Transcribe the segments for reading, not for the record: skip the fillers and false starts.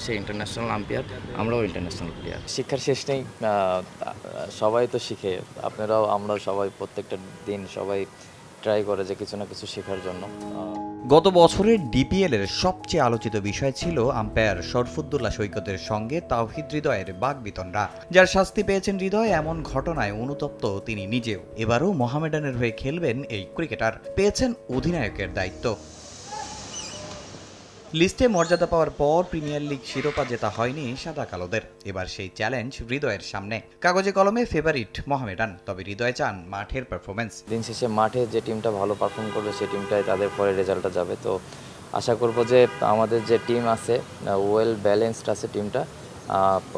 সে international umpire, আমরাও international player. শিক্ষার শেষ নেই, সবাই তো শিখে, আপনারাও আমরাও সবাই প্রত্যেকটা দিন সবাই ট্রাই করে যে কিছু না কিছু শেখার জন্য। গত বছরের ডিপিএলের সবচেয়ে আলোচিত বিষয় ছিল আম্পায়ার শরফুদ্দুল্লাহ সৈকতের সঙ্গে তাওহিদ হৃদয়ের বাগবিতণ্ডা। যার শাস্তি পেয়েছেন হৃদয়, এমন ঘটনায় অনুতপ্ত তিনি নিজেও। এবারও মোহামেডানের হয়ে খেলবেন এই ক্রিকেটার, পেয়েছেন অধিনায়কের দায়িত্ব। লিস্টে মর্যাদা পাওয়ার পর প্রিমিয়ার লিগ শিরোপা জেতা হয়নি সাদা কালোদের। এবার সেই চ্যালেঞ্জ হৃদয়ের সামনে। কাগজে কলমে ফেভারিট মোহামেডান, তবে হৃদয় চান মাঠের পারফরমেন্স। দিন শেষে মাঠে যে টিমটা ভালো পারফর্ম করবে সেই টিমটাই তাদের পরে রেজাল্টটা যাবে। তো আশা করব যে আমাদের যে টিম আছে ওয়েল ব্যালেন্সড আছে টিমটা।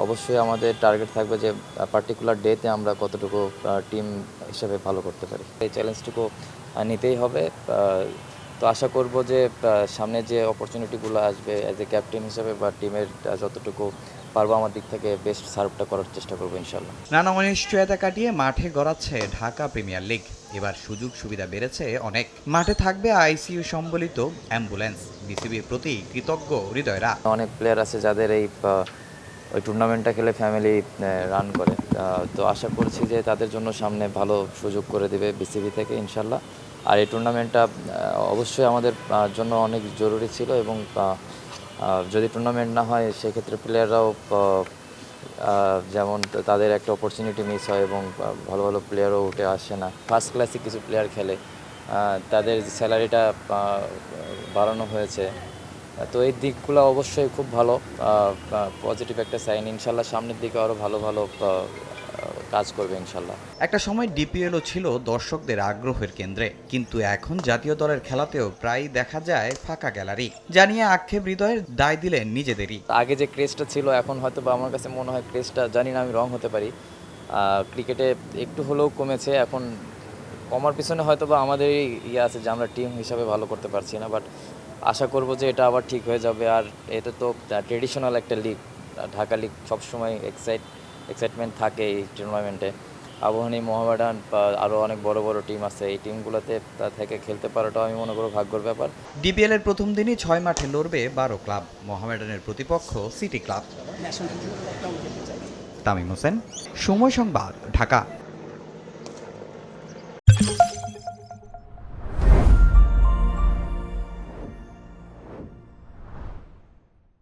অবশ্যই আমাদের টার্গেট থাকবে যে পার্টিকুলার ডেতে আমরা কতটুকু টিম হিসেবে ভালো করতে পারি, এই চ্যালেঞ্জটুকু নিতেই হবে। তো আশা করব যে সামনে যে অপরচুনিটিগুলো আসবে অ্যাজ এ ক্যাপ্টেন হিসেবে বা টিমের যতটুকু পারবো আমার দিক থেকে বেস্ট সার্ভটা করার চেষ্টা করবো ইনশাল্লাহ। নানা অনিশ্চয়তা কাটিয়ে মাঠে গড়াচ্ছে ঢাকা প্রিমিয়ার লিগ। এবার সুযোগ সুবিধা বেড়েছে অনেক। মাঠে থাকবে আইসিইউ সম্বলিত অ্যাম্বুলেন্স। বিসিবির প্রতি কৃতজ্ঞ হৃদয়রা। অনেক প্লেয়ার আছে যাদের ওই টুর্নামেন্টটা খেলে ফ্যামিলি রান করে। তো আশা করছি যে তাদের জন্য সামনে ভালো সুযোগ করে দেবে বিসিবি থেকে ইনশাল্লাহ। আর এই টুর্নামেন্টটা অবশ্যই আমাদের জন্য অনেক জরুরি ছিল এবং যদি টুর্নামেন্ট না হয় সেক্ষেত্রে প্লেয়াররাও যেমন তাদের একটা অপরচুনিটি মিস হয় এবং ভালো ভালো প্লেয়ারও উঠে আসে না। ফার্স্ট ক্লাসে কিছু প্লেয়ার খেলে, তাদের স্যালারিটা বাড়ানো হয়েছে। তো এই দিকগুলো অবশ্যই খুব ভালো, পজিটিভ একটা সাইন। ইনশাল্লাহ সামনের দিকে আরও ভালো ভালো কাজ করবে ইনশাল্লাহ। একটা সময় ডিপিএলও ছিল দর্শকদের আগ্রহের কেন্দ্রে, কিন্তু এখন জাতীয় দলের খেলাতেও প্রায় দেখা যায় ফাঁকা গ্যালারি। জানিয়ে আক্ষেপ হৃদয়ের, দায় দিলেন নিজেদেরই। আগে যে ক্রেজটা ছিল এখন হয়তো বা আমার কাছে মনে হয় ক্রেজটা, জানি না আমি রং হতে পারি, ক্রিকেটে একটু হলেও কমেছে। এখন কমার পিছনে হয়তো বা আমাদেরই আছে যে আমরা টিম হিসাবে ভালো করতে পারছি না, বাট আশা করব যে এটা আবার ঠিক হয়ে যাবে। আর এটা তো ট্রেডিশনাল একটা লিগ, ঢাকা লিগ সবসময় এক্সাইটমেন্ট থাকে এই টুর্নামেন্টে। আবাহনী, মোহামেডান বা আরও অনেক বড় বড় টিম আছে, এই টিমগুলোতে থেকে খেলতে পারাটাও আমি মনে করব ভাগ্যের ব্যাপার। ডিপিএলের প্রথম দিনই 6 মাঠে লড়বে 12 ক্লাব। মোহামেডানের প্রতিপক্ষ সিটি ক্লাব। তামিম হোসেন, সময় সংবাদ, ঢাকা।